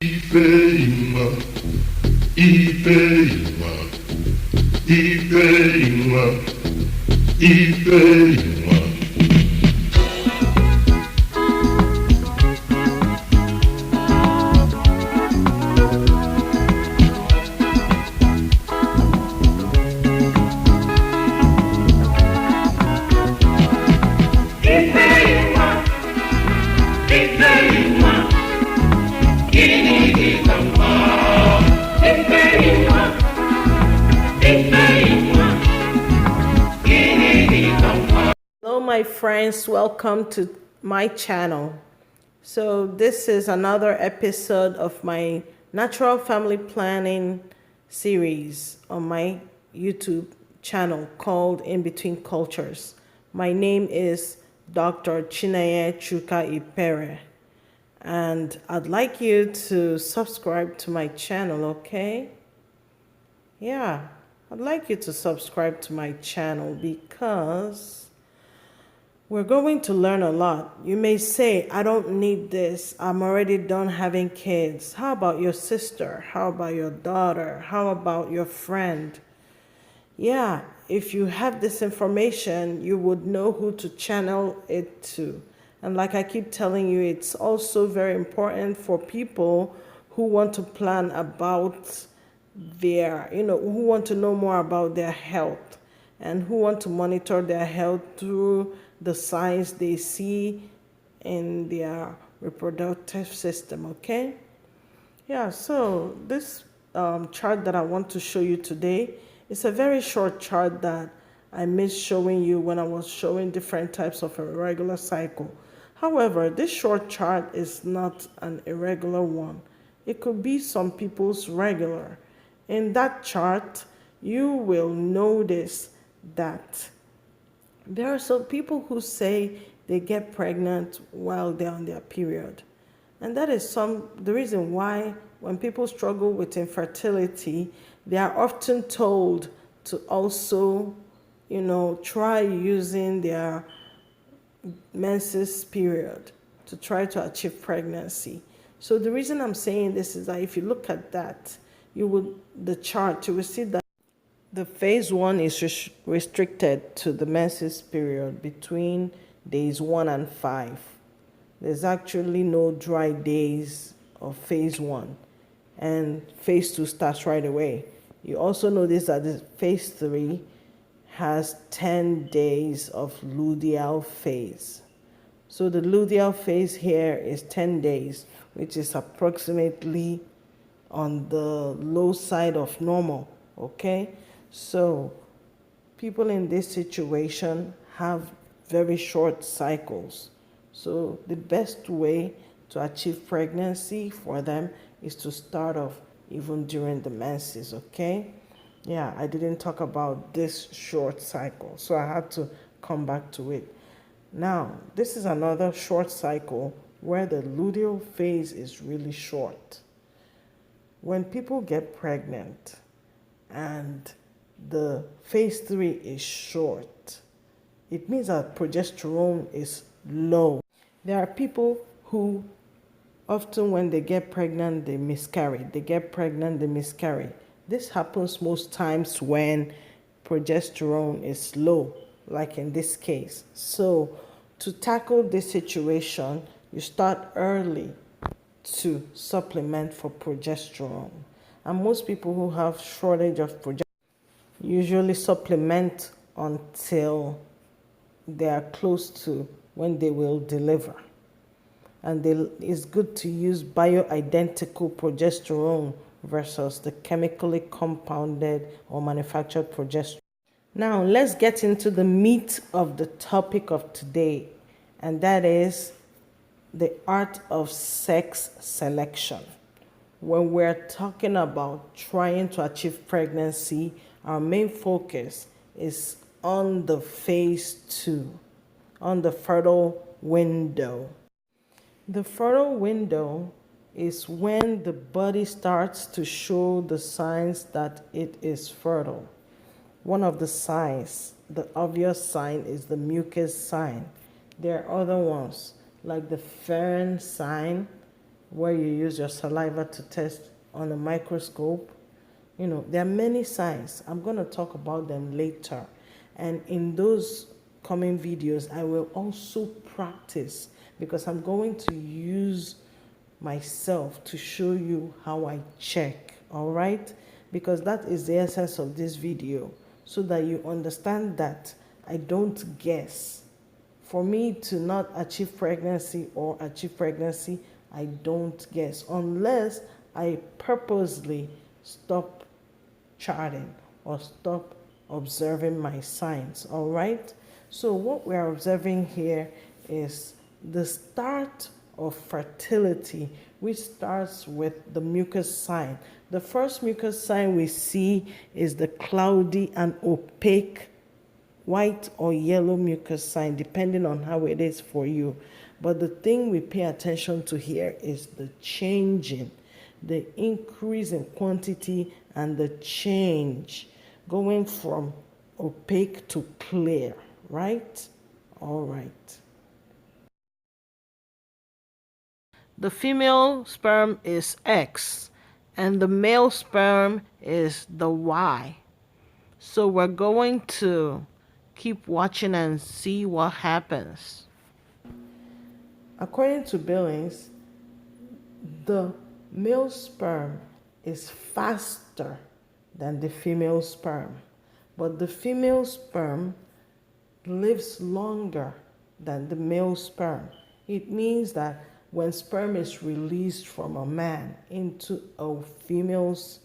Ipeima, Ipeima, Ipeima, Ipeima. Hello my friends, welcome to my channel. So this is another episode of my natural family planning series on my YouTube channel called In Between Cultures. My name is Dr. Chineye Chuka Ipere, and I'd like you to subscribe to my channel, okay? Yeah, I'd like you to subscribe to my channel because we're going to learn a lot. You may say, I don't need this. I'm already done having kids. How about your sister? How about your daughter? How about your friend? Yeah, if you have this information, you would know who to channel it to. And like I keep telling you, it's also very important for people who want to plan about who want to know more about their health and who want to monitor their health through the signs they see in their reproductive system, okay? Yeah, so this chart that I want to show you today is a very short chart that I missed showing you when I was showing different types of irregular cycle. However, this short chart is not an irregular one. It could be some people's regular. In that chart, you will notice that there are some people who say they get pregnant while they're on their period. And that is the reason why when people struggle with infertility, they are often told to also, try using their menses period to try to achieve pregnancy. So the reason I'm saying this is that if you look at that, the chart, you will see that the phase 1 is restricted to the menses period between days 1 and 5. There's actually no dry days of phase 1, and phase 2 starts right away. You also notice that the phase 3 has 10 days of luteal phase. So the luteal phase here is 10 days, which is approximately on the low side of normal, okay? So people in this situation have very short cycles. So the best way to achieve pregnancy for them is to start off even during the menses, okay? Yeah, I didn't talk about this short cycle, so I had to come back to it. Now, this is another short cycle where the luteal phase is really short. When people get pregnant and the phase 3 is short, it means that progesterone is low. There are people who often when they get pregnant, they miscarry. They get pregnant, they miscarry. This happens most times when progesterone is low, like in this case. So to tackle this situation, you start early to supplement for progesterone. And most people who have shortage of progesterone usually supplement until they are close to when they will deliver. And it's good to use bioidentical progesterone versus the chemically compounded or manufactured progesterone. Now, let's get into the meat of the topic of today, and that is the art of sex selection. When we're talking about trying to achieve pregnancy, our main focus is on the phase 2, on the fertile window. The fertile window is when the body starts to show the signs that it is fertile. One of the signs, the obvious sign, is the mucus sign. There are other ones like the Ferren sign, where you use your saliva to test on a microscope. You know, there are many signs. I'm going to talk about them later. And in those coming videos, I will also practice, because I'm going to use myself to show you how I check, all right? Because that is the essence of this video, so that you understand that I don't guess. For me to not achieve pregnancy or achieve pregnancy, I don't guess, unless I purposely stop charting or stop observing my signs, all right? So what we are observing here is the start of fertility, which starts with the mucus sign. The first mucus sign we see is the cloudy and opaque white or yellow mucus sign, depending on how it is for you. But the thing we pay attention to here is the changing, the increase in quantity and the change going from opaque to clear, right? All right. The female sperm is X and the male sperm is the Y. So we're going to keep watching and see what happens. According to Billings, the male sperm is faster than the female sperm, but the female sperm lives longer than the male sperm. It means that when sperm is released from a man into a female's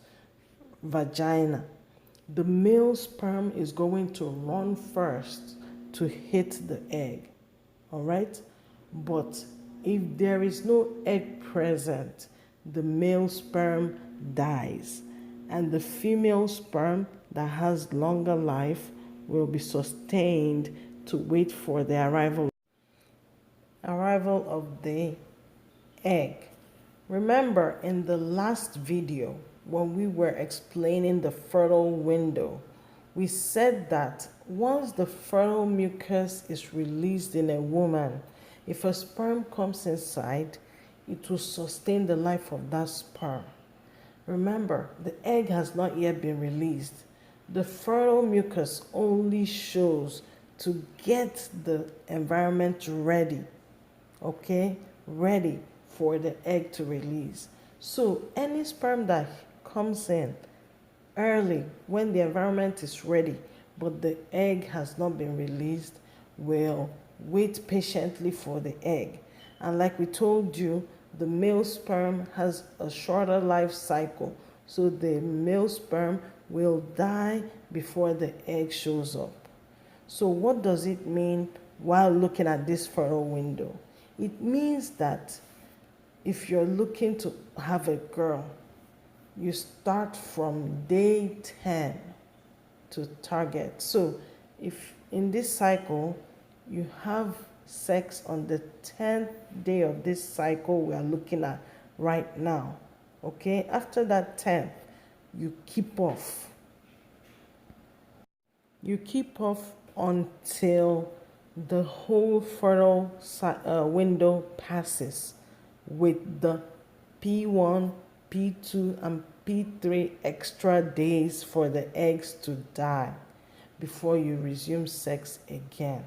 vagina, the male sperm is going to run first to hit the egg, all right? But if there is no egg present, the male sperm dies, and the female sperm that has longer life will be sustained to wait for the arrival of the egg. Remember, in the last video, when we were explaining the fertile window, we said that once the fertile mucus is released in a woman, if a sperm comes inside, it will sustain the life of that sperm. Remember, the egg has not yet been released. The fertile mucus only shows to get the environment ready, okay? Ready for the egg to release. So any sperm that comes in early when the environment is ready, but the egg has not been released, will wait patiently for the egg. And like we told you, the male sperm has a shorter life cycle, so the male sperm will die before the egg shows up. So what does it mean while looking at this fertile window? It means that if you're looking to have a girl, you start from day 10 to target. So if in this cycle you have sex on the 10th day of this cycle we are looking at right now, okay, after that 10th, you keep off. You keep off until the whole fertile window passes, with the P1, P2, and P3 extra days for the eggs to die before you resume sex again.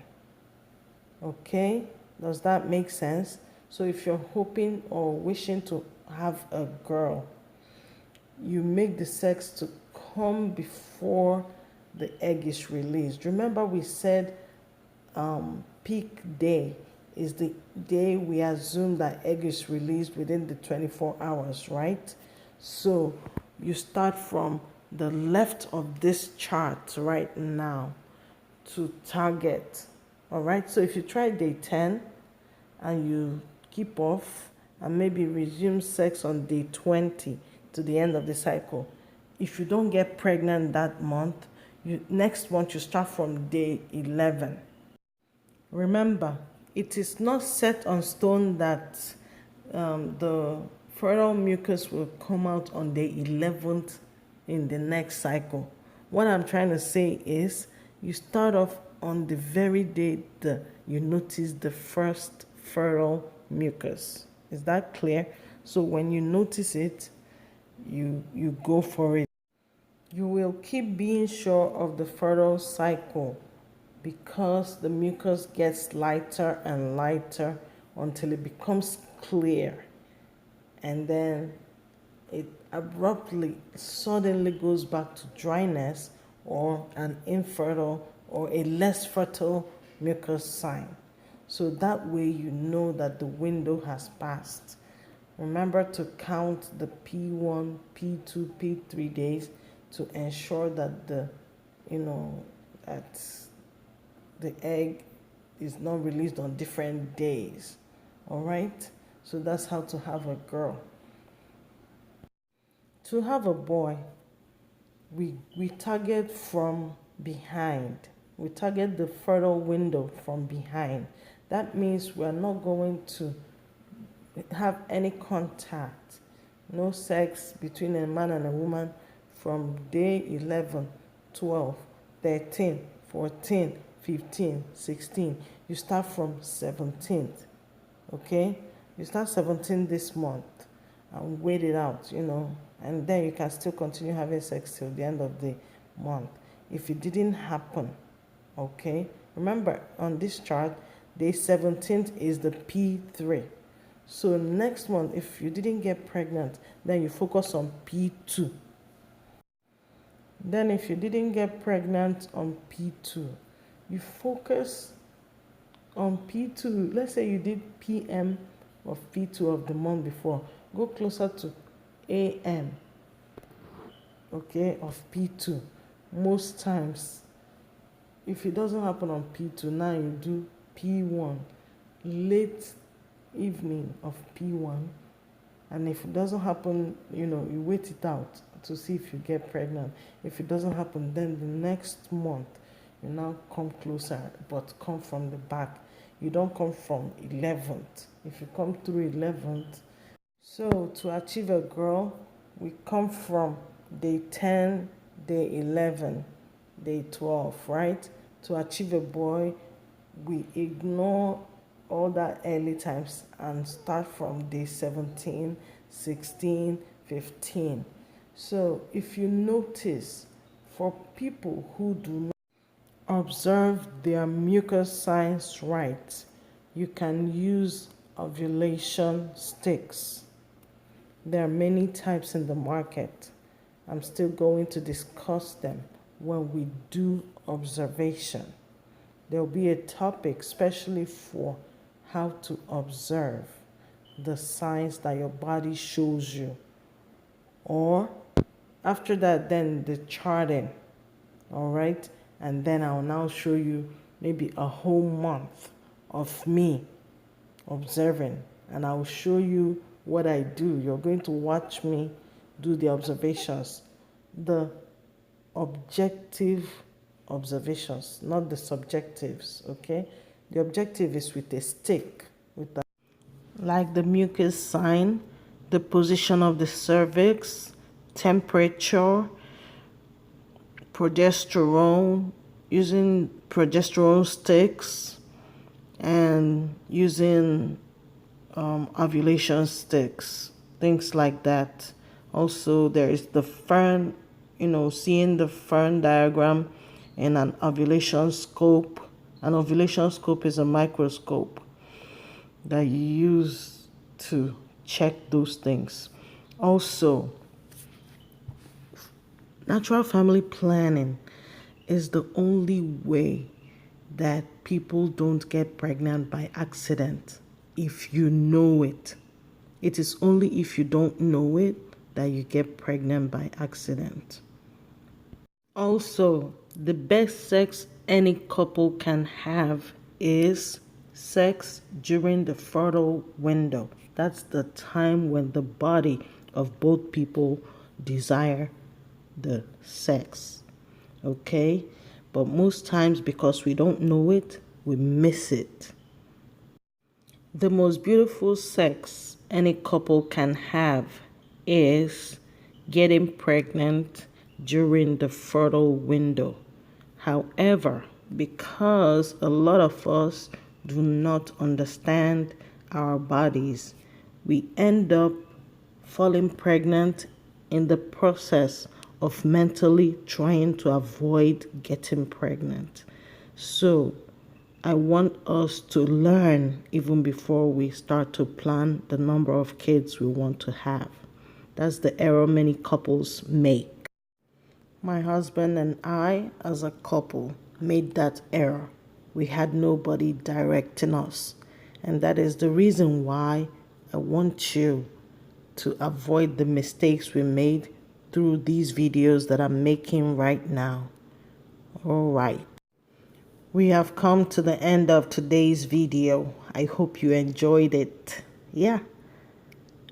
Okay, does that make sense? So if you're hoping or wishing to have a girl, you make the sex to come before the egg is released. Remember we said peak day is the day we assume that egg is released within the 24 hours, right? So you start from the left of this chart right now to target. All right, so if you try day 10 and you keep off and maybe resume sex on day 20 to the end of the cycle, if you don't get pregnant that month, next month you start from day 11. Remember, it is not set on stone that the fertile mucus will come out on day 11th in the next cycle. What I'm trying to say is you start off on the very day that you notice the first fertile mucus. Is that clear? So when you notice it, you go for it. You will keep being sure of the fertile cycle because the mucus gets lighter and lighter until it becomes clear, and then it abruptly suddenly goes back to dryness or an infertile or a less fertile mucus sign. So that way you know that the window has passed. Remember to count the P1, P2, P3 days to ensure that that the egg is not released on different days. All right? So that's how to have a girl. To have a boy, we target from behind. We target the fertile window from behind. That means we're not going to have any contact, no sex between a man and a woman from day 11, 12, 13, 14, 15, 16. You start from 17th, okay? You start 17 this month and wait it out, and then you can still continue having sex till the end of the month. If it didn't happen, okay? Remember, on this chart, day 17th is the P3. So next month, if you didn't get pregnant, then you focus on P2. Then if you didn't get pregnant on P2, you focus on P2. Let's say you did PM of P2 of the month before. Go closer to AM, okay, of P2. Most times, if it doesn't happen on P2, now you do P1, late evening of P1, and if it doesn't happen, you wait it out to see if you get pregnant. If it doesn't happen, then the next month you now come closer, but come from the back. You don't come from 11th. If you come through 11th, so to achieve a girl, we come from day 10, day 11, day 12, right? To achieve a boy, we ignore all that early times and start from day 17, 16, 15. So if you notice, for people who do not observe their mucus signs right, you can use ovulation sticks. There are many types in the market. I'm still going to discuss them when we do observation. There will be a topic especially for how to observe the signs that your body shows you. Or after that, then the charting, all right? And then I'll now show you maybe a whole month of me observing, and I'll show you what I do. You're going to watch me do the observations, the objective observations, not the subjectives, okay? The objective is with a stick, like the mucus sign, the position of the cervix, temperature, progesterone, using progesterone sticks, and using ovulation sticks, things like that. Also, there is the fern, seeing the fern diagram in an ovulation scope. An ovulation scope is a microscope that you use to check those things. Also, natural family planning is the only way that people don't get pregnant by accident. If you know it, it is only if you don't know it that you get pregnant by accident. Also, the best sex any couple can have is sex during the fertile window. That's the time when the body of both people desire the sex, okay? But most times, because we don't know it, we miss it. The most beautiful sex any couple can have is getting pregnant during the fertile window. However, because a lot of us do not understand our bodies, we end up falling pregnant in the process of mentally trying to avoid getting pregnant. So I want us to learn even before we start to plan the number of kids we want to have. That's the error many couples make. My husband and I, as a couple, made that error. We had nobody directing us. And that is the reason why I want you to avoid the mistakes we made through these videos that I'm making right now. All right. We have come to the end of today's video. I hope you enjoyed it. Yeah,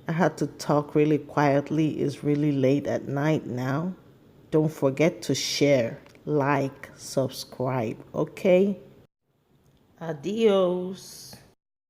I had to talk really quietly. It's really late at night now. Don't forget to share, like, subscribe, okay? Adios.